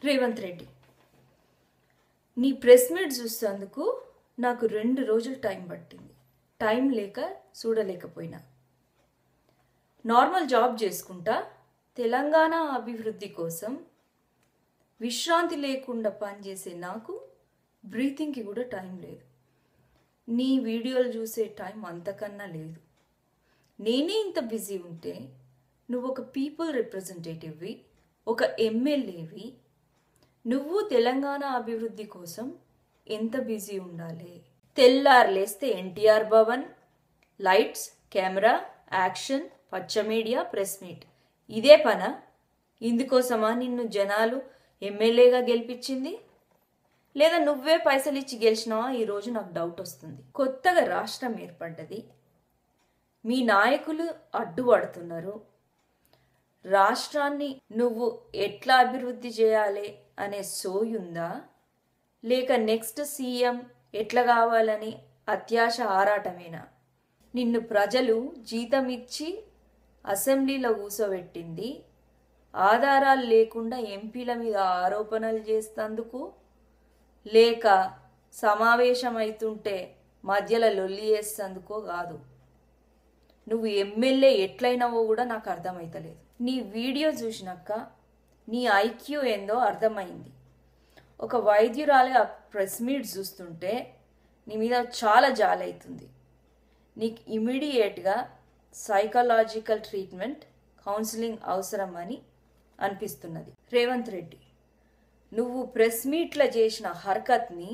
రేవంత్ రెడ్డి నీ press meet చూసేందుకు నాకు 2 రోజులు టైం పట్టింది. టైం లేక చూడలేకపోయినా. నార్మల్ జాబ్ చేసుకుంటా తెలంగాణ అభివృద్ధి కోసం విశ్రాంతి లేకుండా పనిచేసే నాకు బ్రీతింగ్కి కూడా టైం లేదు. నీ వీడియోలు చూసే టైం అంతకన్నా లేదు. నేనే ఇంత బిజీ ఉంటే నువ్వు ఒక పీపుల్ రిప్రజెంటేటివ్వి, ఒక ఎమ్మెల్యేవి, నువ్వు తెలంగాణ అభివృద్ధి కోసం ఎంత బిజీ ఉండాలి? తెల్లారు లేస్తే NTR Bhavan, lights, camera, action, పచ్చ మీడియా, ప్రెస్ మీట్, ఇదే పనా? ఇందుకోసమా నిన్ను జనాలు ఎమ్మెల్యేగా గెలిపించింది? లేదా నువ్వే పైసలు ఇచ్చి గెలిచినావా? ఈరోజు నాకు డౌట్ వస్తుంది. కొత్తగా రాష్ట్రం ఏర్పడ్డది, మీ నాయకులు అడ్డుపడుతున్నారు. రాష్ట్రాన్ని నువ్వు ఎట్లా అభివృద్ధి చేయాలి అనే సోయుందా? లేక నెక్స్ట్ సీఎం ఎట్లా కావాలని అత్యాశ ఆరాటమేనా? నిన్ను ప్రజలు జీతం ఇచ్చి అసెంబ్లీలో కూర్చోబెట్టింది ఆధారాలు లేకుండా ఎంపీల మీద ఆరోపణలు చేస్తందుకు, లేక సమావేశం అవుతుంటే మధ్యలో లొల్లి చేస్తందుకో కాదు. నువ్వు ఎమ్మెల్యే ఎట్లయినావో కూడా నాకు అర్థమవుతలేదు. నీ వీడియో చూసినాక నీ ఐక్యూ ఏందో అర్థమైంది. ఒక వైద్యురాలిగా ప్రెస్ మీట్ చూస్తుంటే నీ మీద చాలా జాలవుతుంది. నీకు ఇమీడియట్గా సైకలాజికల్ ట్రీట్మెంట్, కౌన్సిలింగ్ అవసరం అని అనిపిస్తున్నది. రేవంత్ రెడ్డి, నువ్వు ప్రెస్ మీట్లో చేసిన హర్కత్ని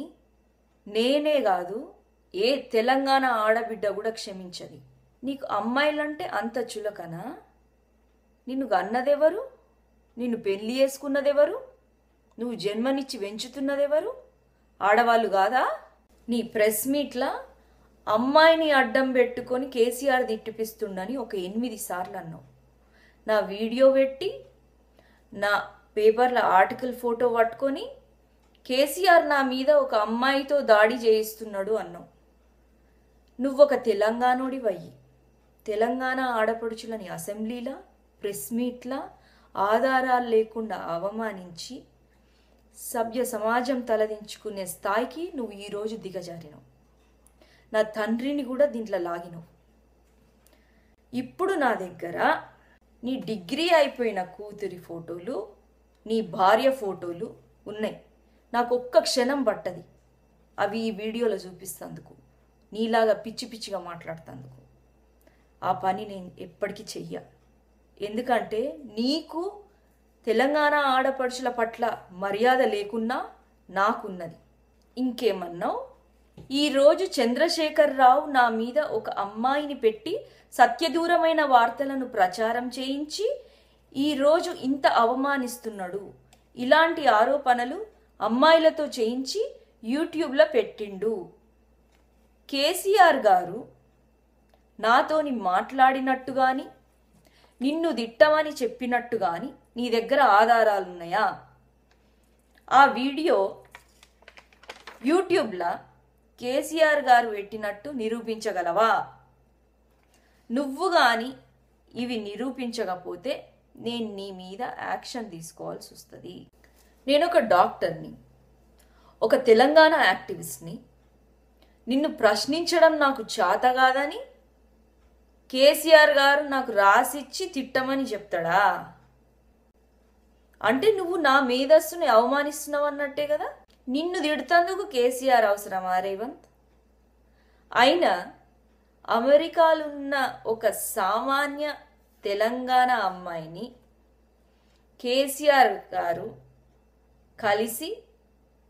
నేనే కాదు ఏ తెలంగాణ ఆడబిడ్డ కూడా క్షమించది. నీకు అమ్మాయిలంటే అంత చులకనా? నిన్ను కన్నదెవరు? నిన్ను పెళ్లి చేసుకున్నదెవరు? నువ్వు జన్మనిచ్చి పెంచుతున్నదెవరు? ఆడవాళ్ళు కాదా? నీ ప్రెస్ మీట్లా అమ్మాయిని అడ్డం పెట్టుకొని కేసీఆర్ తిట్టిపిస్తుండని ఒక 8 సార్లు అన్నావు. నా వీడియో పెట్టి నా పేపర్ల ఆర్టికల్ ఫోటో పట్టుకొని కేసీఆర్ నా మీద ఒక అమ్మాయితో దాడి చేయిస్తున్నాడు అన్నావు. నువ్వొక తెలంగాణోడివయ్యి తెలంగాణ ఆడపడుచులని అసెంబ్లీలా, ప్రెస్ మీట్లా ఆధారాలు లేకుండా అవమానించి సభ్య సమాజం తలదించుకునే స్థాయికి నువ్వు ఈరోజు దిగజారినావు. నా తండ్రిని కూడా దీంట్లో లాగినావు. ఇప్పుడు నా దగ్గర నీ డిగ్రీ అయిపోయిన కూతురి ఫోటోలు, నీ భార్య ఫోటోలు ఉన్నాయి. నాకు ఒక్క క్షణం పట్టది అవి ఈ వీడియోలో చూపిస్తందుకు, నీలాగా పిచ్చి పిచ్చిగా మాట్లాడుతందుకు. ఆ పని నేను ఎప్పటికీ చెయ్య. ఎందుకంటే నీకు తెలంగాణ ఆడపడుచుల పట్ల మర్యాద లేకున్నా నాకున్నది. ఇంకేమన్నావు? ఈరోజు చంద్రశేఖర్ రావు నా మీద ఒక అమ్మాయిని పెట్టి సత్యదూరమైన వార్తలను ప్రచారం చేయించి ఈరోజు ఇంత అవమానిస్తున్నాడు. ఇలాంటి ఆరోపణలు అమ్మాయిలతో చేయించి యూట్యూబ్లో పెట్టిండు. కేసీఆర్ గారు నాతోని మాట్లాడినట్టు కానీ నిన్ను దిట్టమని చెప్పినట్టు కానీ నీ దగ్గర ఆధారాలున్నాయా? ఆ వీడియో యూట్యూబ్లో కేసీఆర్ గారు పెట్టినట్టు నిరూపించగలవా? నువ్వు కానీ ఇవి నిరూపించకపోతే నేను నీ మీద యాక్షన్ తీసుకోవాల్సి వస్తుంది. నేను ఒక డాక్టర్ని, ఒక తెలంగాణ యాక్టివిస్ట్ని. నిన్ను ప్రశ్నించడం నాకు చేత కాదని కేసీఆర్ గారు నాకు రాసిచ్చి తిట్టమని చెప్తాడా? అంటే నువ్వు నా మేధస్సుని అవమానిస్తున్నావు అన్నట్టే కదా. నిన్ను తిడుతందుకు కేసీఆర్ అవసరమా రేవంత్? అయినా అమెరికాలో ఉన్న ఒక సామాన్య తెలంగాణ అమ్మాయిని కేసీఆర్ గారు కలిసి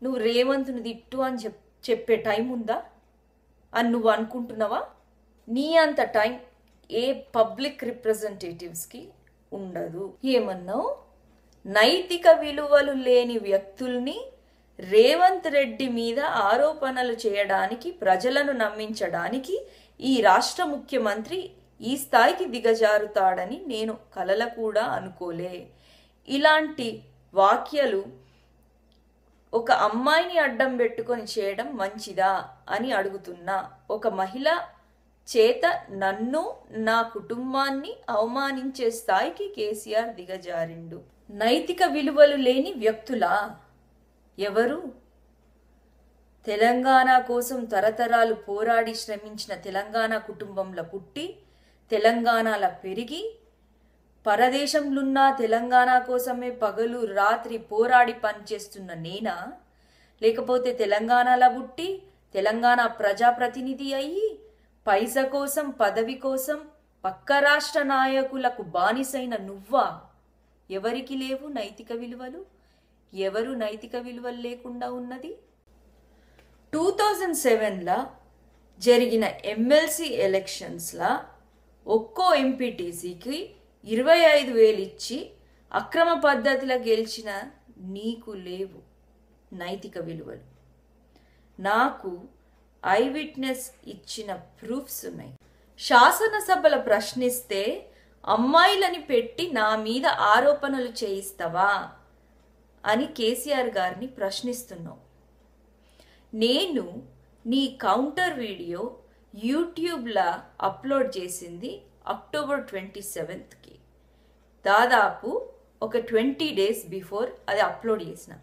నువ్వు రేవంత్ని తిట్టు అని చెప్పే టైం ఉందా అని నువ్వు అనుకుంటున్నావా? నీ అంత టైం ఏ పబ్లిక్ రిప్రజెంటేటివ్స్కి ఉండదు. ఏమన్నావు? నైతిక విలువలు లేని వ్యక్తుల్ని రేవంత్ రెడ్డి మీద ఆరోపణలు చేయడానికి, ప్రజలను నమ్మించడానికి ఈ రాష్ట్ర ముఖ్యమంత్రి ఈ స్థాయికి దిగజారుతాడని నేను కలల కూడా అనుకోలే. ఇలాంటి వ్యాఖ్యలు ఒక అమ్మాయిని అడ్డం పెట్టుకొని చేయడం మంచిదా అని అడుగుతున్నా. ఒక మహిళ చేత నన్ను, నా కుటుంబాన్ని అవమానించే స్థాయికి కేసీఆర్ దిగజారిండు. నైతిక విలువలు లేని వ్యక్తులా? ఎవరు? తెలంగాణ కోసం తరతరాలు పోరాడి శ్రమించిన తెలంగాణ కుటుంబంలో పుట్టి తెలంగాణలో పెరిగి పరదేశంలున్న తెలంగాణ కోసమే పగలు రాత్రి పోరాడి పనిచేస్తున్న నేనా? లేకపోతే తెలంగాణలో పుట్టి తెలంగాణ ప్రజాప్రతినిధి అయ్యి పైస కోసం పదవి కోసం పక్క రాష్ట్ర నాయకులకు బానిసైన నువ్వా? ఎవరికి లేవు నైతిక విలువలు? ఎవరు నైతిక విలువలు లేకుండా ఉన్నది? 2007లా జరిగిన ఎమ్మెల్సీ ఎలక్షన్స్లా ఒక్కో ఎంపీటీసీకి 25,000 ఇచ్చి అక్రమ పద్ధతిలో గెలిచిన నీకు లేవు నైతిక విలువలు. నాకు ఐ విట్నెస్ ఇచ్చిన ప్రూఫ్స్ ఉన్నాయి. శాసనసభలో ప్రశ్నిస్తే అమ్మాయిలని పెట్టి నా మీద ఆరోపణలు చేయిస్తావా అని కేసీఆర్ గారిని ప్రశ్నిస్తున్నావు. నేను నీ కౌంటర్ వీడియో యూట్యూబ్లో అప్లోడ్ చేసింది అక్టోబర్ 27కి. దాదాపు ఒక 20 days బిఫోర్ అది అప్లోడ్ చేసిన.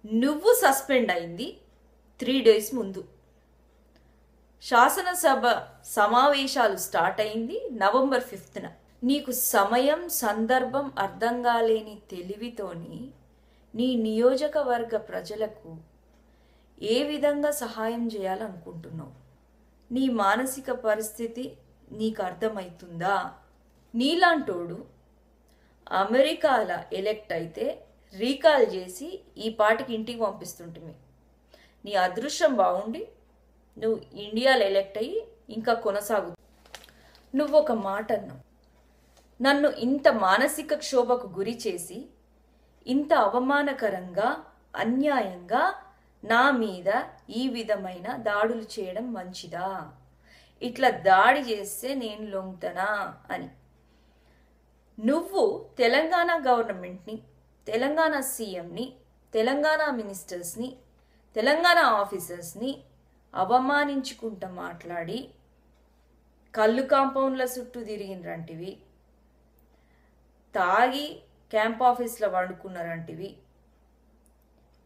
నువ్వు సస్పెండ్ అయింది 3 days ముందు. శాసనసభ సమావేశాలు స్టార్ట్ అయింది నవంబర్ 5న. నీకు సమయం సందర్భం అర్థం కాలేని తెలివితోని నీ నియోజకవర్గ ప్రజలకు ఏ విధంగా సహాయం చేయాలనుకుంటున్నావు? నీ మానసిక పరిస్థితి నీకు అర్థమవుతుందా? నీలాంటోడు అమెరికాలో ఎలెక్ట్ అయితే రీకాల్ చేసి ఈ పాటికి ఇంటికి పంపిస్తుంటివి. నీ అదృష్టం బాగుండి నువ్వు ఇండియాలో ఎలెక్ట్ అయ్యి ఇంకా కొనసాగు. నువ్వు ఒక మాట అన్నావు, నన్ను ఇంత మానసిక క్షోభకు గురి చేసి ఇంత అవమానకరంగా అన్యాయంగా నా మీద ఈ విధమైన దాడులు చేయడం మంచిదా? ఇట్లా దాడి చేస్తే నేను లొంగుతానా అని. నువ్వు తెలంగాణ గవర్నమెంట్ని, తెలంగాణ సీఎంని, తెలంగాణ మినిస్టర్స్ని, తెలంగాణ ఆఫీసర్స్ని అవమానించుకుంటూ మాట్లాడి కళ్ళు కాంపౌండ్ల చుట్టూ తిరిగినరంటివి, తాగి క్యాంప్ ఆఫీస్లో వండుకున్నారంటివి.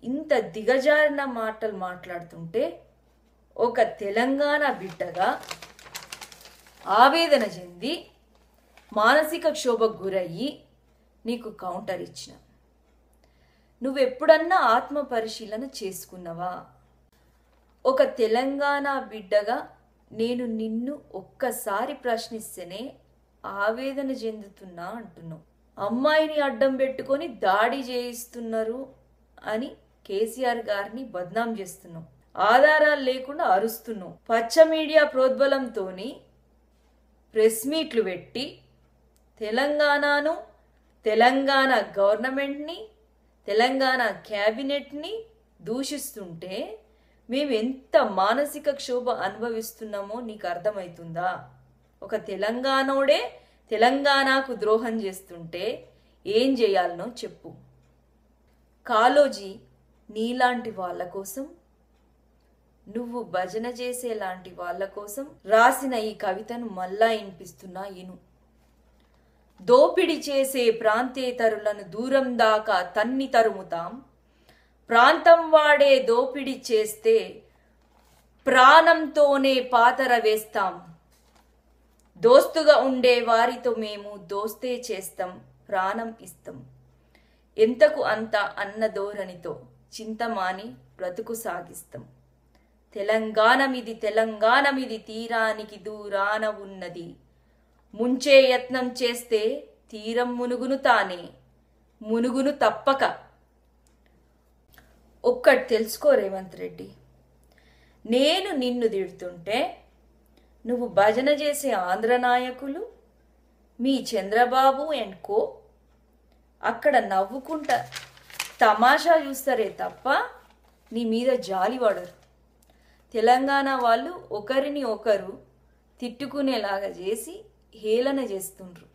ఇంత దిగజారిన మాటలు మాట్లాడుతుంటే ఒక తెలంగాణ బిడ్డగా ఆవేదన చెంది మానసిక క్షోభకు గురయ్యి నీకు కౌంటర్ ఇచ్చిన. నువ్వెప్పుడన్నా ఆత్మ పరిశీలన చేసుకున్నావా? ఒక తెలంగాణ బిడ్డగా నేను నిన్ను ఒక్కసారి ప్రశ్నిస్తేనే ఆవేదన చెందుతున్నా అంటున్నావు. అమ్మాయిని అడ్డం పెట్టుకొని దాడి చేయిస్తున్నారు అని కేసీఆర్ గారిని బద్నాం చేస్తున్నావు. ఆధారాలు లేకుండా అరుస్తున్నావు. పచ్చ మీడియా ప్రోద్బలంతోని ప్రెస్ మీట్లు పెట్టి తెలంగాణను, తెలంగాణ గవర్నమెంట్ని, తెలంగాణ క్యాబినెట్ని దూషిస్తుంటే మేము ఎంత మానసిక క్షోభ అనుభవిస్తున్నామో నీకు అర్థమవుతుందా? ఒక తెలంగాణోడే తెలంగాణకు ద్రోహం చేస్తుంటే ఏం చేయాలనో చెప్పు. కాళోజీ నీలాంటి వాళ్ళ కోసం, నువ్వు భజన చేసేలాంటి వాళ్ళ కోసం రాసిన ఈ కవితను మళ్ళా వినిపిస్తున్నా ఇను. దోపిడి చేసే ప్రాంతేతరులను దూరం దాకా తన్ని తరుముతాం, ప్రాంతం వాడే దోపిడి చేస్తే ప్రాణంతోనే పాతర వేస్తాం, దోస్తుగా ఉండే వారితో మేము దోస్తే చేస్తాం, ప్రాణం ఇస్తాం, ఎంతకు అంత అన్న ధోరణితో చింతమాని బ్రతుకు సాగిస్తాం. తెలంగాణమిది తెలంగాణమిది తీరానికి దూరాన ఉన్నది, ముంచే యత్నం చేస్తే తీరం మునుగును తానే, మునుగును తప్పక. ఒక్కటి తెలుసుకో రేవంత్ రెడ్డి, నేను నిన్ను తిడుతుంటే నువ్వు భజన చేసే ఆంధ్ర నాయకులు, మీ చంద్రబాబు అండ్ కో అక్కడ నవ్వుకుంటా తమాషా చూస్తారే తప్ప నీ మీద జాలి పడరు. తెలంగాణ వాళ్ళు ఒకరిని ఒకరు తిట్టుకునేలాగా చేసి హేళన చేస్తుండ్రు.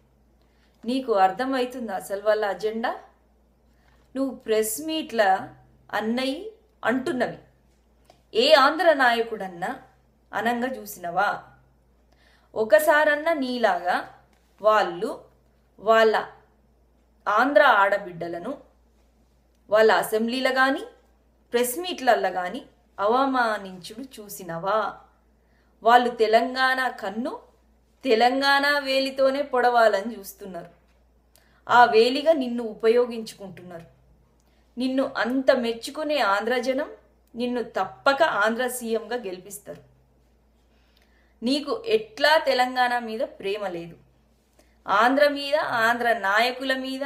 నీకు అర్థమవుతుందా అసలు వాళ్ళ అజెండా? నువ్వు ప్రెస్ మీట్ల అన్నయ్యి అంటున్నవి ఏ ఆంధ్ర నాయకుడన్నా అనంగా చూసినవా? ఒకసారన్నా నీలాగా వాళ్ళు వాళ్ళ ఆంధ్ర ఆడబిడ్డలను వాళ్ళ అసెంబ్లీలో కానీ ప్రెస్ మీట్లల్లో కానీ అవమానించుడు చూసినవా? వాళ్ళు తెలంగాణ కన్ను తెలంగాణ వేలితోనే పొడవాలని చూస్తున్నారు. ఆ వేలిగా నిన్ను ఉపయోగించుకుంటున్నారు. నిన్ను అంత మెచ్చుకునే ఆంధ్ర జనం నిన్ను తప్పక ఆంధ్ర సీఎంగా గెలిపిస్తారు. నీకు ఎట్లా తెలంగాణ మీద ప్రేమ లేదు. ఆంధ్ర మీద, ఆంధ్ర నాయకుల మీద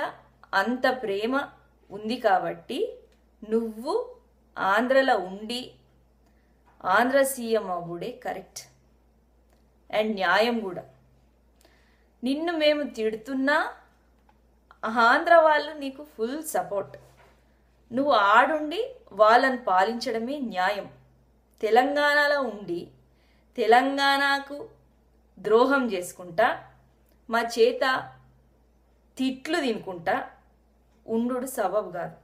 అంత ప్రేమ ఉంది కాబట్టి నువ్వు ఆంధ్రలో ఉండి ఆంధ్ర సీఎం అవ్వుడే కరెక్ట్ అండ్ న్యాయం కూడా. నిన్ను మేము తిడుతున్నా ఆంధ్ర వాళ్ళు నీకు ఫుల్ సపోర్ట్. నువ్వు ఆడుండి వాళ్ళని పాలించడమే న్యాయం. తెలంగాణలో ఉండి తెలంగాణకు ద్రోహం చేసుకుంటా మా చేత తిట్లు తినుకుంటా ఉండు సబబు కాదు.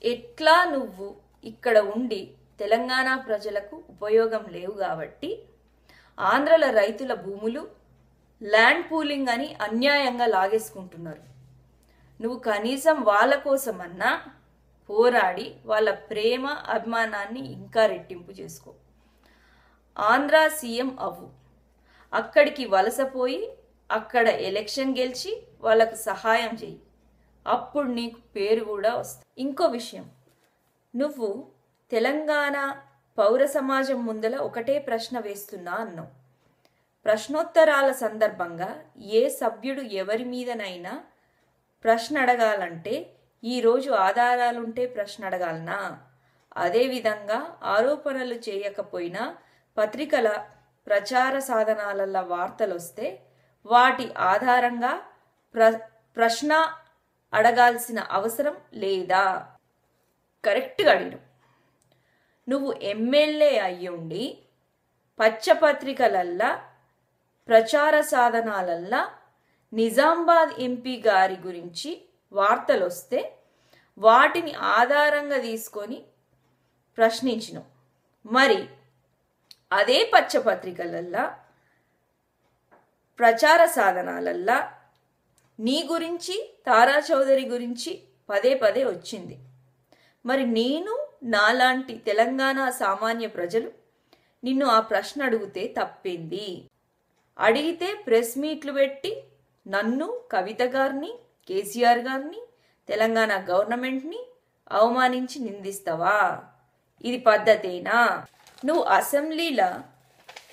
ఎట్లా నువ్వు ఇక్కడ ఉండి తెలంగాణ ప్రజలకు ఉపయోగం లేవు కాబట్టి ఆంధ్రల రైతుల భూములు ల్యాండ్ పూలింగ్ అని అన్యాయంగా లాగేసుకుంటున్నారు. నువ్వు కనీసం వాళ్ళ కోసమన్నా పోరాడి వాళ్ళ ప్రేమ అభిమానాన్ని ఇంకా రెట్టింపు చేసుకో. ఆంధ్ర సీఎం అవ్వు. అక్కడికి వలసపోయి అక్కడ ఎలక్షన్ గెలిచి వాళ్ళకు సహాయం చెయ్యి. అప్పుడు నీకు పేరు కూడా వస్తుంది. ఇంకో విషయం, నువ్వు తెలంగాణ పౌర సమాజం ముందల ఒకటే ప్రశ్న వేస్తున్నా అన్నావు. ప్రశ్నోత్తరాల సందర్భంగా ఏ సభ్యుడు ఎవరి మీదనైనా ప్రశ్న అడగాలంటే ఈరోజు ఆధారాలుంటే ప్రశ్న అడగాలనా? అదేవిధంగా ఆరోపణలు చేయకపోయినా పత్రికల ప్రచార సాధనాల వార్తలు వస్తే వాటి ఆధారంగా ప్రశ్న అడగాల్సిన అవసరం లేదా? కరెక్ట్గా అడిగిన. నువ్వు ఎమ్మెల్యే అయ్యుండి పచ్చపత్రికలల్లా ప్రచార సాధనాలల్లా నిజామాబాద్ ఎంపీ గారి గురించి వార్తలు వస్తే వాటిని ఆధారంగా తీసుకొని ప్రశ్నించినావు. మరి అదే పచ్చపత్రికలల్లా ప్రచార సాధనాలల్లా నీ గురించి తారా చౌదరి గురించి పదే పదే వచ్చింది. మరి నేను నాలాంటి తెలంగాణ సామాన్య ప్రజలు నిన్ను ఆ ప్రశ్న అడిగితే తప్పేంది? అడిగితే ప్రెస్ మీట్లు పెట్టి నన్ను, కవిత గారిని, కేసీఆర్ గారిని, తెలంగాణ గవర్నమెంట్ని అవమానించి నిందిస్తావా? ఇది పద్ధతేనా? నువ్వు అసెంబ్లీలో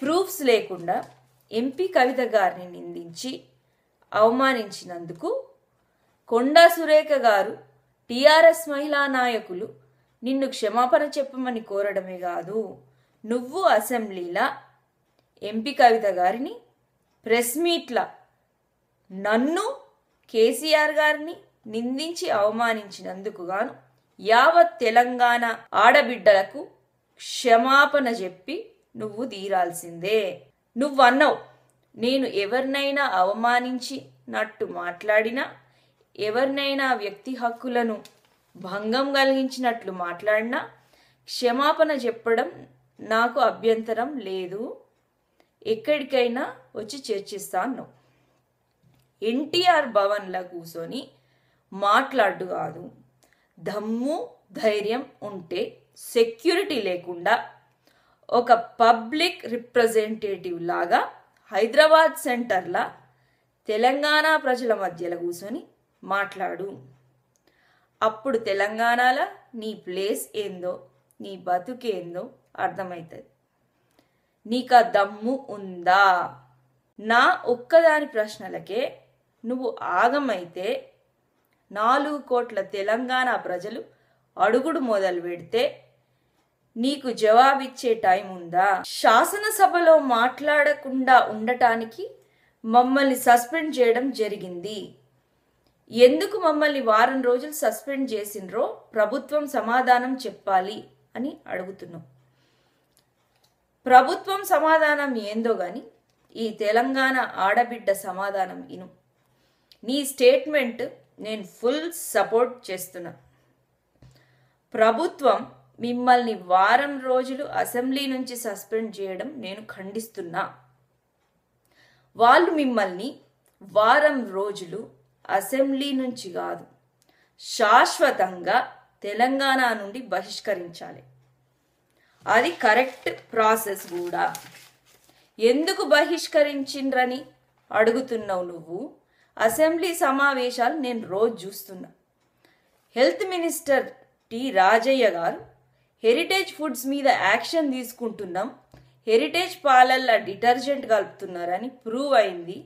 ప్రూఫ్స్ లేకుండా ఎంపీ కవిత గారిని నిందించి అవమానించినందుకు కొండా సురేఖ గారు, టీఆర్ఎస్ మహిళా నాయకులు నిన్ను క్షమాపణ చెప్పమని కోరడమే కాదు, నువ్వు అసెంబ్లీలో ఎంపీ కవిత గారిని, ప్రెస్ మీట్ల నన్ను, కేసీఆర్ గారిని నిందించి అవమానించినందుకు గాను యావత్ తెలంగాణ ఆడబిడ్డలకు క్షమాపణ చెప్పి నువ్వు తీరాల్సిందే. నువ్వన్నావు, నేను ఎవరినైనా అవమానించినట్టు మాట్లాడినా, ఎవరినైనా వ్యక్తి హక్కులను భంగం కలిగించినట్లు మాట్లాడినా క్షమాపణ చెప్పడం నాకు అభ్యంతరం లేదు, ఎక్కడికైనా వచ్చి చర్చిస్తాను. ఎన్టీఆర్ భవన్లో కూర్చొని మాట్లాడు కాదు. దమ్ము ధైర్యం ఉంటే సెక్యూరిటీ లేకుండా ఒక పబ్లిక్ రిప్రజెంటేటివ్ లాగా హైదరాబాద్ సెంటర్లా తెలంగాణ ప్రజల మధ్యలో కూర్చొని మాట్లాడు. అప్పుడు తెలంగాణలో నీ ప్లేస్ ఏందో, నీ బతుకేందో అర్థమవుతుంది. నీకు ఆ దమ్ము ఉందా? నా ఒక్కదాని ప్రశ్నలకే నువ్వు ఆగమైతే 4 కోట్ల తెలంగాణ ప్రజలు అడుగుడు మొదలు పెడితే నీకు జవాబిచ్చే టైం ఉందా? శాసనసభలో మాట్లాడకుండా ఉండటానికి మమ్మల్ని సస్పెండ్ చేయడం జరిగింది. ఎందుకు మమ్మల్ని వారం రోజులు సస్పెండ్ చేసినరో ప్రభుత్వం సమాధానం చెప్పాలి అని అడుగుతున్నాం. ప్రభుత్వం సమాధానం ఏందో గాని ఈ తెలంగాణ ఆడబిడ్డ సమాధానం ఇను. నీ స్టేట్మెంట్ నేను ఫుల్ సపోర్ట్ చేస్తున్నా. ప్రభుత్వం మిమ్మల్ని వారం రోజులు అసెంబ్లీ నుంచి సస్పెండ్ చేయడం నేను ఖండిస్తున్నా. వాళ్ళు మిమ్మల్ని వారం రోజులు అసెంబ్లీ నుంచి కాదు, శాశ్వతంగా తెలంగాణ నుండి బహిష్కరించాలి. అది కరెక్ట్ ప్రాసెస్ కూడా. ఎందుకు బహిష్కరించిండ్రని అడుగుతున్నావు నువ్వు. అసెంబ్లీ సమావేశాలు నేను రోజు చూస్తున్నా. హెల్త్ మినిస్టర్ టి రాజయ్య గారు హెరిటేజ్ ఫుడ్స్ మీద యాక్షన్ తీసుకుంటున్నాం, హెరిటేజ్ పాలల్లో డిటర్జెంట్ కలుపుతున్నారని ప్రూవ్ అయింది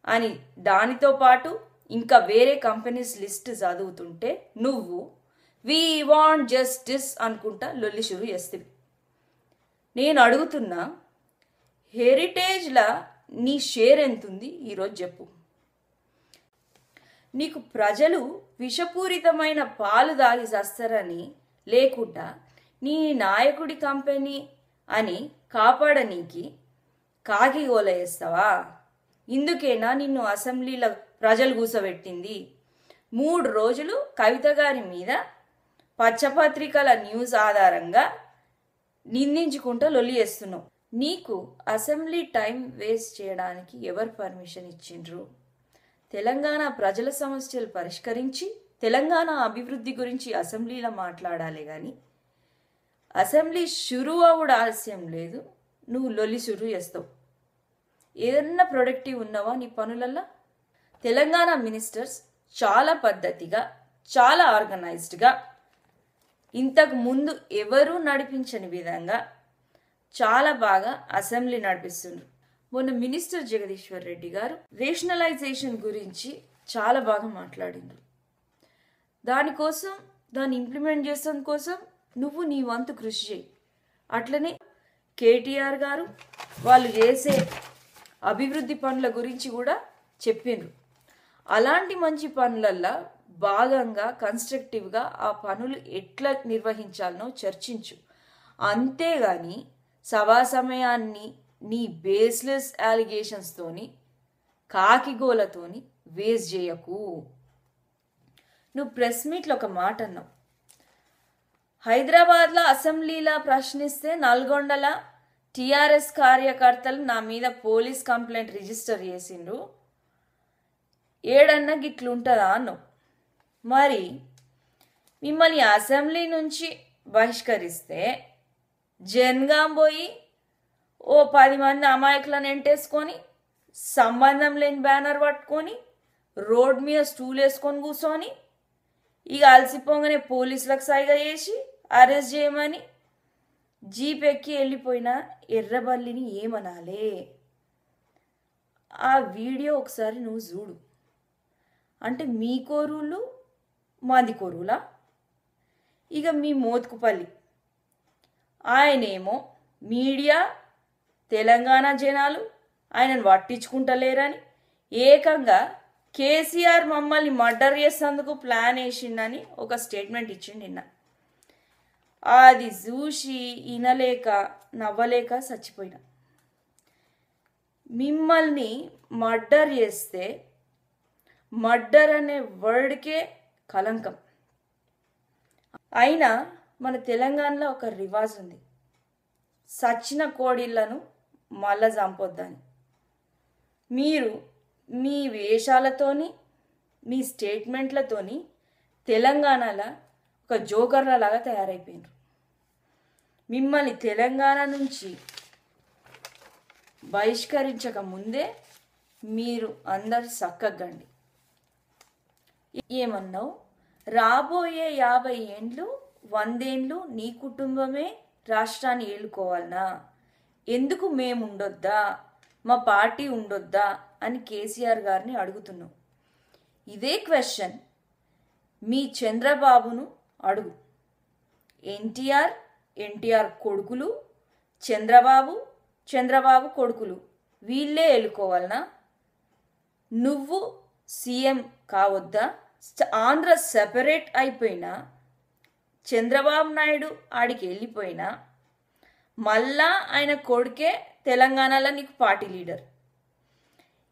అని దానితో పాటు ఇంకా వేరే కంపెనీస్ లిస్ట్ చదువుతుంటే నువ్వు వి వాంట్ జస్టిస్ అనుకుంటా లొల్లి షురు చేస్తుంది. నేను అడుగుతున్నా, హెరిటేజ్లా నీ షేర్ ఎంతుంది ఈరోజు చెప్పు. నీకు ప్రజలు విషపూరితమైన పాలు దాగి చస్తారని లేకుండా నీ నాయకుడి కంపెనీ అని కాపాడనీకి కాకిగోల వేస్తావా? ఇందుకేనా నిన్ను అసెంబ్లీలో ప్రజలు కూసబెట్టింది? 3 రోజులు కవిత గారి మీద పచ్చపత్రికల న్యూస్ ఆధారంగా నిందించుకుంటూ లొల్లి చేస్తున్నావు. నీకు అసెంబ్లీ టైం వేస్ట్ చేయడానికి ఎవరు పర్మిషన్ ఇచ్చిండ్రు? తెలంగాణ ప్రజల సమస్యలు పరిష్కరించి తెలంగాణ అభివృద్ధి గురించి అసెంబ్లీలో మాట్లాడాలి కానీ అసెంబ్లీ షురు అవుడు ఆలస్యం లేదు, నువ్వు లొల్లి షురు చేస్తావు. ఏదన్నా ప్రొడక్టివ్ ఉన్నావా నీ పనులల్లో? తెలంగాణ మినిస్టర్స్ చాలా పద్ధతిగా, చాలా ఆర్గనైజ్డ్గా, ఇంతకు ముందు ఎవరూ నడిపించని విధంగా చాలా బాగా అసెంబ్లీ నడిపిస్తున్నారు. మొన్న మినిస్టర్ జగదీశ్వర్ రెడ్డి గారు రేషనలైజేషన్ గురించి చాలా బాగా మాట్లాడిండ్రు. దాన్ని ఇంప్లిమెంట్ చేసడం కోసం నువ్వు నీ వంతు కృషి చేయి. అట్లనే కేటీఆర్ గారు వాళ్ళు చేసే అభివృద్ధి పనుల గురించి కూడా చెప్పిండ్రు. అలాంటి మంచి పనులల్లో భాగంగా కన్స్ట్రక్టివ్గా ఆ పనులు ఎట్లా నిర్వహించాలనో చర్చించు. అంతేగాని సభా సమయాన్ని నీ బేస్లెస్ అలిగేషన్స్తోని కాకిగోలతోని వేస్ట్ చేయకు. నువ్వు ప్రెస్ మీట్లో ఒక మాట అన్నావు, హైదరాబాద్లో అసెంబ్లీలో ప్రశ్నిస్తే నల్గొండల టీఆర్ఎస్ కార్యకర్తలు నా మీద పోలీస్ కంప్లైంట్ రిజిస్టర్ చేసిండ్రు, ఏడన్నా గిట్లుంటుందా అన్నావు. మరి మిమ్మల్ని అసెంబ్లీ నుంచి బహిష్కరిస్తే జన్గాం పోయి ఓ 10 మంది అమాయకులను ఎంటేసుకొని సంబంధం లేని బ్యానర్ పట్టుకొని రోడ్ మీద స్టూల్ వేసుకొని కూర్చొని ఇక అలసిపోగానే పోలీసులకు సైగా చేసి అరెస్ట్ చేయమని జీప్ ఎక్కి వెళ్ళిపోయిన ఎర్రబల్లిని ఏమనాలే? ఆ వీడియో ఒకసారి నువ్వు చూడు. అంటే మీ కోరులు మాది కోరులా? ఇక మీ మోత్కుపల్లి ఆయనేమో మీడియా తెలంగాణ జనాలు ఆయనను పట్టించుకుంటలేరని ఏకంగా కేసీఆర్ మమ్మల్ని మర్డర్ చేసేందుకు ప్లాన్ వేసిండని ఒక స్టేట్మెంట్ ఇచ్చిండు నిన్న. అది చూసి వినలేక నవ్వలేక చచ్చిపోయినా. మిమ్మల్ని మర్డర్ చేస్తే మర్డర్ అనే వర్డ్కే కలంకం. అయినా మన తెలంగాణలో ఒక రివాజ్ ఉంది, సచ్చిన కోడిళ్లను మళ్ళా చంపొద్దని. మీరు మీ వేషాలతోని మీ స్టేట్మెంట్లతోని తెలంగాణలో ఒక జోకర్లలాగా తయారైపోయినారు. మిమ్మల్ని తెలంగాణ నుంచి బహిష్కరించక ముందే మీరు అందరు చక్కగండి. ఏమన్నావు? రాబోయే 50 ఏండ్లు 100 ఏండ్లు నీ కుటుంబమే రాష్ట్రాన్ని ఏలుకోవాలనా? ఎందుకు మేము ఉండొద్దా, మా పార్టీ ఉండొద్దా అని కేసీఆర్ గారిని అడుగుతున్నాం. ఇదే క్వశ్చన్ మీ చంద్రబాబును అడుగు. ఎన్టీఆర్ కొడుకులు, చంద్రబాబు కొడుకులు వీళ్ళే ఎలుకోవాలనా? నువ్వు సీఎం కావద్దా? ఆంధ్ర సెపరేట్ అయిపోయినా చంద్రబాబు నాయుడు ఆడికి వెళ్ళిపోయినా మళ్ళా ఆయన కొడుకే తెలంగాణలో నీకు పార్టీ లీడర్.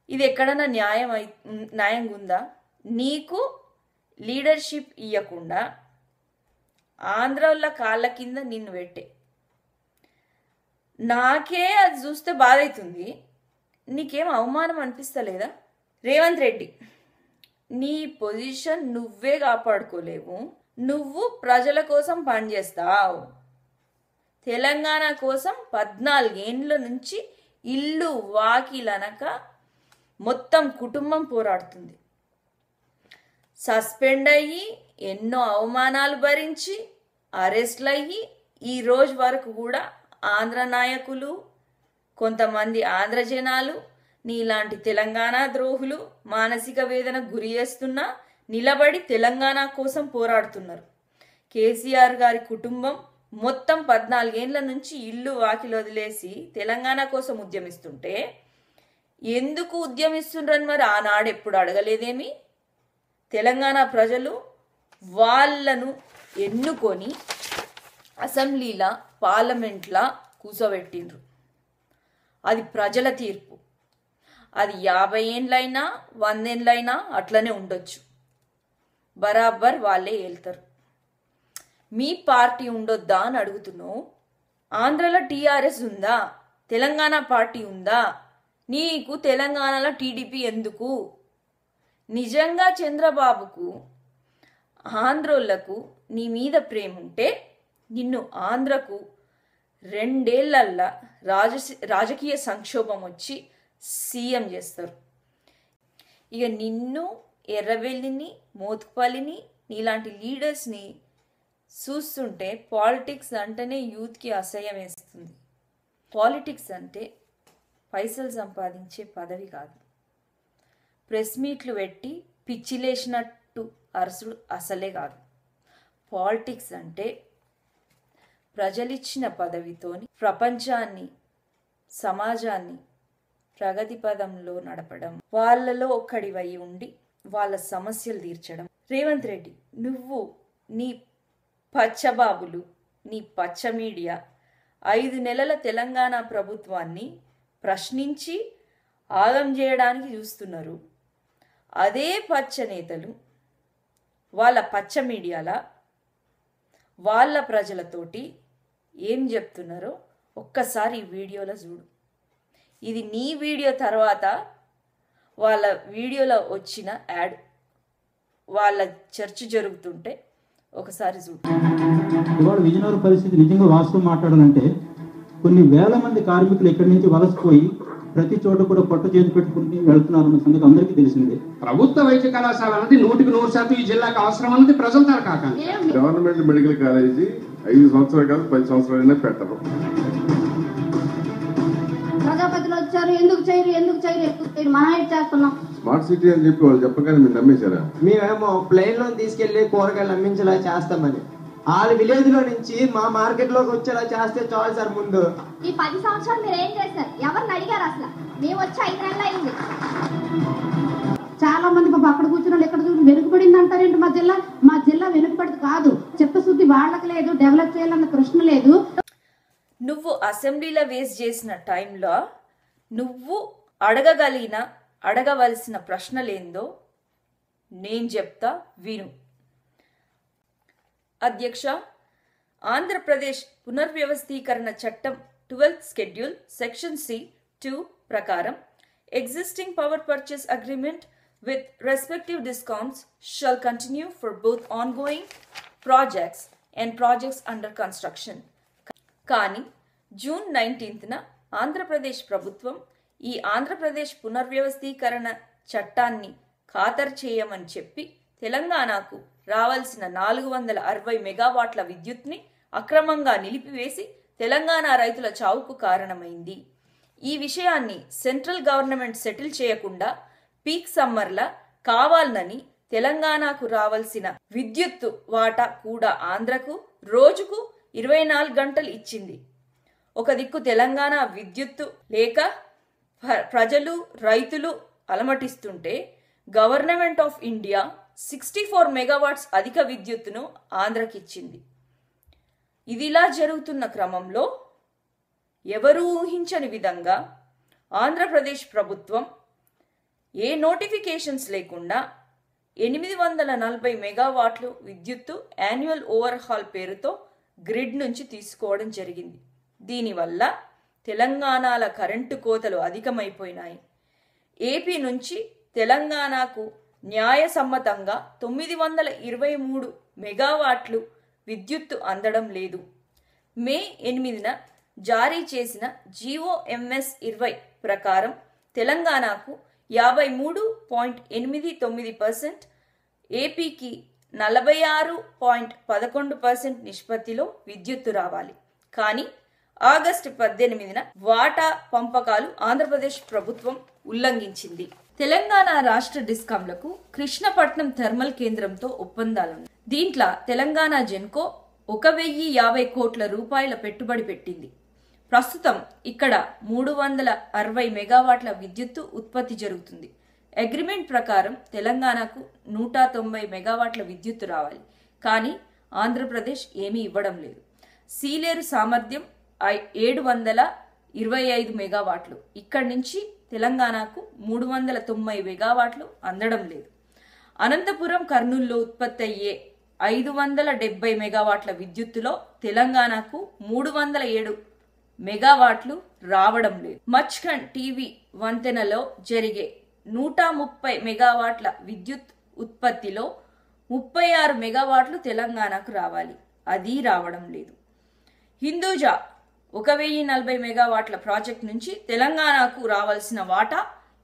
ఇది ఎక్కడన్నా న్యాయంగా ఉందా? నీకు లీడర్షిప్ ఇవ్వకుండా ఆంధ్రాల కాళ్ళ కింద నిన్ను పెట్టే. నాకే అది చూస్తే బాధ అవుతుంది. నీకేం అవమానం అనిపిస్తలేదా? రేవంత్ రెడ్డి నీ పొజిషన్ నువ్వే కాపాడుకోలేవు, నువ్వు ప్రజల కోసం పనిచేస్తావు. తెలంగాణ కోసం 14 ఏండ్ల నుంచి ఇల్లు వాకిలనక మొత్తం కుటుంబం పోరాడుతుంది. సస్పెండ్ అయ్యి ఎన్నో అవమానాలు భరించి అరెస్ట్లు అయ్యి ఈ రోజు వరకు కూడా ఆంధ్ర నాయకులు, కొంతమంది ఆంధ్ర జనాలు నీలాంటి తెలంగాణ ద్రోహులు మానసిక వేదనకు గురి చేస్తున్నా నిలబడి తెలంగాణ కోసం పోరాడుతున్నారు. కేసీఆర్ గారి కుటుంబం మొత్తం 14 ఏండ్ల నుంచి ఇల్లు వాకిలు వదిలేసి తెలంగాణ కోసం ఉద్యమిస్తుంటే ఎందుకు ఉద్యమిస్తుండ్రని మరి ఆనాడు ఎప్పుడు అడగలేదేమి? తెలంగాణ ప్రజలు వాళ్ళను ఎన్నుకొని అసెంబ్లీలా పార్లమెంట్లా కూర్చోబెట్టిండ్రు. అది ప్రజల తీర్పు. అది 50 ఏండ్లైనా 100 ఏండ్లైనా అట్లనే ఉండొచ్చు. బరాబర్ వాళ్ళే వెళ్తారు. మీ పార్టీ ఉండొద్దా అని అడుగుతున్నావు. ఆంధ్రలో టీఆర్ఎస్ ఉందా? తెలంగాణ పార్టీ ఉందా? నీకు తెలంగాణలో టీడీపీ ఎందుకు? నిజంగా చంద్రబాబుకు ఆంధ్రోళ్లకు నీ మీద ప్రేమ ఉంటే నిన్ను ఆంధ్రకు 2 ఏళ్లల్లా రాజకీయ సంక్షోభం వచ్చి సీఎం చేస్తారు. ఇక నిన్ను, ఎర్రబెల్లిని, మోత్కుపల్లిని నీలాంటి లీడర్స్ని చూస్తుంటే పాలిటిక్స్ అంటేనే యూత్కి అసహ్యం వేస్తుంది. పాలిటిక్స్ అంటే పైసలు సంపాదించే పదవి కాదు. ప్రెస్ మీట్లు పెట్టి పిచ్చిలేసినట్టు అరసుడు అసలే కాదు. పాలిటిక్స్ అంటే ప్రజలిచ్చిన పదవితోని ప్రపంచాన్ని, సమాజాన్ని ప్రగతి పదంలో నడపడం, వాళ్ళలో ఒక్కడివై ఉండి వాళ్ళ సమస్యలు తీర్చడం. రేవంత్ రెడ్డి, నువ్వు నీ పచ్చబాబులు, నీ పచ్చ మీడియా 5 నెలల తెలంగాణ ప్రభుత్వాన్ని ప్రశ్నించి ఆగం చేయడానికి చూస్తున్నారు. అదే పచ్చ నేతలు వాళ్ళ పచ్చ మీడియాల వాళ్ళ ప్రజలతోటి ఏం చెప్తున్నారో ఒక్కసారి ఈ వీడియోలో చూడు. ఇది నీ వీడియో తర్వాత వాళ్ళ వీడియోలో వచ్చిన యాడ్, వాళ్ళ చర్చ జరుగుతుంటే ఒకసారి చూడు. ఇవాళ విజయనగరం పరిస్థితి నిజంగా వాస్తవం మాట్లాడాలంటే కొన్ని వేల మంది కార్మికులు ఇక్కడి నుంచి వలసపోయి ప్రతి చోట కూడా పొట్ట చేతి పెట్టుకుంటూ వెళ్తున్నారన్న సంగతి అందరికీ తెలిసిందే. ప్రభుత్వ వైద్య కళాశాల అన్నది 100% ఈ జిల్లాకు అవసరం అన్నది ప్రజలతో కాక. గవర్నమెంట్ మెడికల్ కాలేజీ 5 సంవత్సరాలు కాదు 10 సంవత్సరాలైనా పెట్టరు. ప్రజాపతిలో వచ్చారు, ఎందుకు చేయరు మనం చేస్తున్నాం. స్మార్ట్ సిటీ అని చెప్పి వాళ్ళు చెప్పగానే మీరు నమ్మేశారా? మేమేమో ప్లేన్ లో తీసుకెళ్లి కూరగాయలు అమ్మించేలా చేస్తామని వాళ్ళ విలేజ్ లో నుంచి మా మార్కెట్ లోకి వచ్చేలా చేస్తే చాలు సార్. ముందు ఈ 10 సంవత్సరాలు మీరు ఏం చేశారు? ఎవరిని అడిగారు అసలు? మేము వచ్చి 5 నెలలు అయింది. చాలా మంది పాప అక్కడ కూర్చున్నాడు, ఎక్కడ వెనుకబడింది అంటారేంటి? మా జిల్లా వెనుకబడి కాదు. చిత్తశుద్ధి వాళ్ళకి లేదు, డెవలప్ చేయాలన్న ప్రశ్న లేదు. నువ్వు అసెంబ్లీలో వేస్ట్ చేసిన టైంలో నువ్వు అడగవలసిన ప్రశ్నలేందో నేను చెప్తా, విను. అధ్యక్ష, ఆంధ్రప్రదేశ్ పునర్వ్యవస్థీకరణ చట్టం 12th షెడ్యూల్ సెక్షన్ C(2) ప్రకారం existing power purchase agreement with respective discoms shall continue for both ongoing projects and projects under construction. కానీ June 19th ఆంధ్రప్రదేశ్ ప్రభుత్వం ఈ ఆంధ్రప్రదేశ్ పునర్వ్యవస్థీకరణ చట్టాన్ని ఖాతరు చేయమని చెప్పి తెలంగాణకు రావాల్సిన 460 మెగావాట్ల విద్యుత్ని అక్రమంగా నిలిపివేసి తెలంగాణ రైతుల చావుకు కారణమైంది. ఈ విషయాన్ని సెంట్రల్ గవర్నమెంట్ సెటిల్ చేయకుండా పీక్ సమ్మర్ల కావాలనని తెలంగాణకు రావాల్సిన విద్యుత్తు వాటా కూడా ఆంధ్రకు రోజుకు 24 గంటలు ఇచ్చింది. ఒక దిక్కు తెలంగాణ విద్యుత్తు లేక ప్రజలు, రైతులు అలమటిస్తుంటే గవర్నమెంట్ ఆఫ్ ఇండియా 64 మెగావాట్స్ అధిక విద్యుత్తును ఆంధ్రకిచ్చింది. ఇదిలా జరుగుతున్న క్రమంలో ఎవరూ ఊహించని విధంగా ఆంధ్రప్రదేశ్ ప్రభుత్వం ఏ నోటిఫికేషన్స్ లేకుండా 840 మెగావాట్లు విద్యుత్తు యాన్యువల్ ఓవర్హాల్ పేరుతో గ్రిడ్ నుంచి తీసుకోవడం జరిగింది. దీనివల్ల తెలంగాణల కరెంటు కోతలు అధికమైపోయినాయి. ఏపీ నుంచి తెలంగాణకు న్యాయసమ్మతంగా 923 మెగావాట్లు విద్యుత్తు అందడం లేదు. మే 8న జారీ చేసిన GOMS 20 ప్రకారం తెలంగాణకు 53.89%, ఏపీకి 46.11% నిష్పత్తిలో విద్యుత్తు రావాలి. కానీ ఆగస్టు 18న వాటా పంపకాలు ఆంధ్రప్రదేశ్ ప్రభుత్వం ఉల్లంఘించింది. తెలంగాణ రాష్ట్ర డిస్కాంలకు కృష్ణపట్నం థర్మల్ కేంద్రంతో ఒప్పందాలున్నాయి. దీంట్లో తెలంగాణ జెన్కో 1050 కోట్ల రూపాయల పెట్టుబడి పెట్టింది. ప్రస్తుతం ఇక్కడ 360 మెగావాట్ల విద్యుత్తు ఉత్పత్తి జరుగుతుంది. అగ్రిమెంట్ ప్రకారం తెలంగాణకు 190 మెగావాట్ల విద్యుత్తు రావాలి. కానీ ఆంధ్రప్రదేశ్ ఏమీ ఇవ్వడం లేదు. సీలేరు సామర్థ్యం 725 మెగావాట్లు. ఇక్కడి నుంచి తెలంగాణకు 390 మెగావాట్లు అందడం లేదు. అనంతపురం, కర్నూలులో ఉత్పత్తి అయ్యే 570 మెగావాట్ల విద్యుత్తులో తెలంగాణకు 307 మెగావాట్లు రావడం లేదు. మచ్ఖండ్ టీవీ వంతెనలో జరిగే 130 మెగావాట్ల విద్యుత్ ఉత్పత్తిలో 36 మెగావాట్లు తెలంగాణకు రావాలి. అది రావడం లేదు. హిందూజా 1040 మెగావాట్ల ప్రాజెక్ట్ నుంచి తెలంగాణకు రావాల్సిన వాటా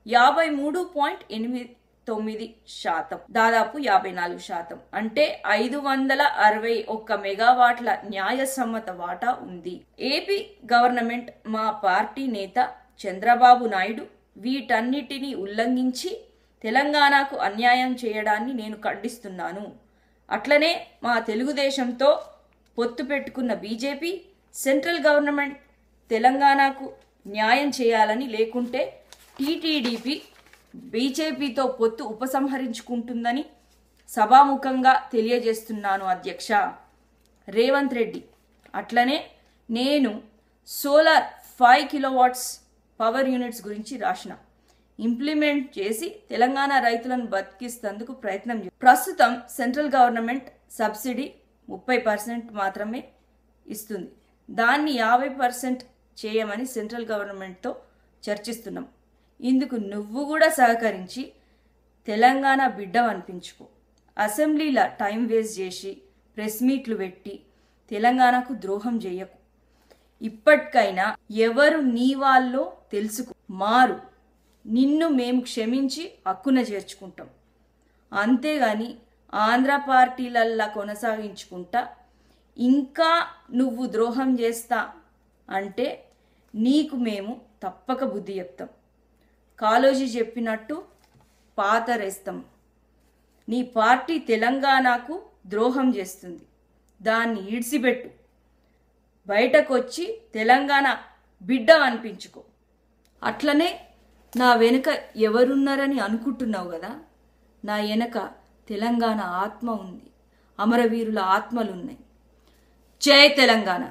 53.89%, దాదాపు 54%. అంటే 561 మెగావాట్ల న్యాయసమ్మత వాటా ఉంది. ఏపీ గవర్నమెంట్, మా పార్టీ నేత చంద్రబాబు నాయుడు వీటన్నిటినీ ఉల్లంఘించి తెలంగాణకు అన్యాయం చేయడాన్ని నేను ఖండిస్తున్నాను. అట్లనే మా తెలుగుదేశంతో పొత్తు పెట్టుకున్న బీజేపీ, సెంట్రల్ గవర్నమెంట్ తెలంగాణకు న్యాయం చేయాలని, లేకుంటే టీటీడీపీ బీజేపీతో పొత్తు ఉపసంహరించుకుంటుందని సభాముఖంగా తెలియజేస్తున్నాను అధ్యక్ష. రేవంత్ రెడ్డి, అట్లనే నేను సోలార్ 5 కిలోవాట్స్ పవర్ యూనిట్స్ గురించి రాసిన, ఇంప్లిమెంట్ చేసి తెలంగాణ రైతులను బతికిస్తేందుకు ప్రయత్నం ప్రస్తుతం సెంట్రల్ గవర్నమెంట్ సబ్సిడీ 30% మాత్రమే ఇస్తుంది. దాన్ని 50% చేయమని సెంట్రల్ గవర్నమెంట్తో చర్చిస్తున్నాం. ఇందుకు నువ్వు కూడా సహకరించి తెలంగాణ బిడ్డ అనిపించుకో. అసెంబ్లీలో టైం వేస్ట్ చేసి ప్రెస్ మీట్లు పెట్టి తెలంగాణకు ద్రోహం చేయకు. ఇప్పటికైనా ఎవరు నీ వాళ్ళో తెలుసుకో, మారు. నిన్ను మేము క్షమించి హక్కున చేర్చుకుంటాం. అంతేగాని ఆంధ్ర పార్టీలల్లా కొనసాగించుకుంటా ఇంకా నువ్వు ద్రోహం చేస్తా అంటే నీకు మేము తప్పక బుద్ధి చెప్తాం. కాళోజీ చెప్పినట్టు పాతరేస్తాం. నీ పార్టీ తెలంగాణకు ద్రోహం చేస్తుంది, దాన్ని ఈడ్చిపెట్టు. బయటకొచ్చి తెలంగాణ బిడ్డ అనిపించుకో. అట్లనే నా వెనుక ఎవరున్నారని అనుకుంటున్నావు కదా, నా వెనుక తెలంగాణ ఆత్మ ఉంది, అమరవీరుల ఆత్మలున్నాయి. జై తెలంగాణ.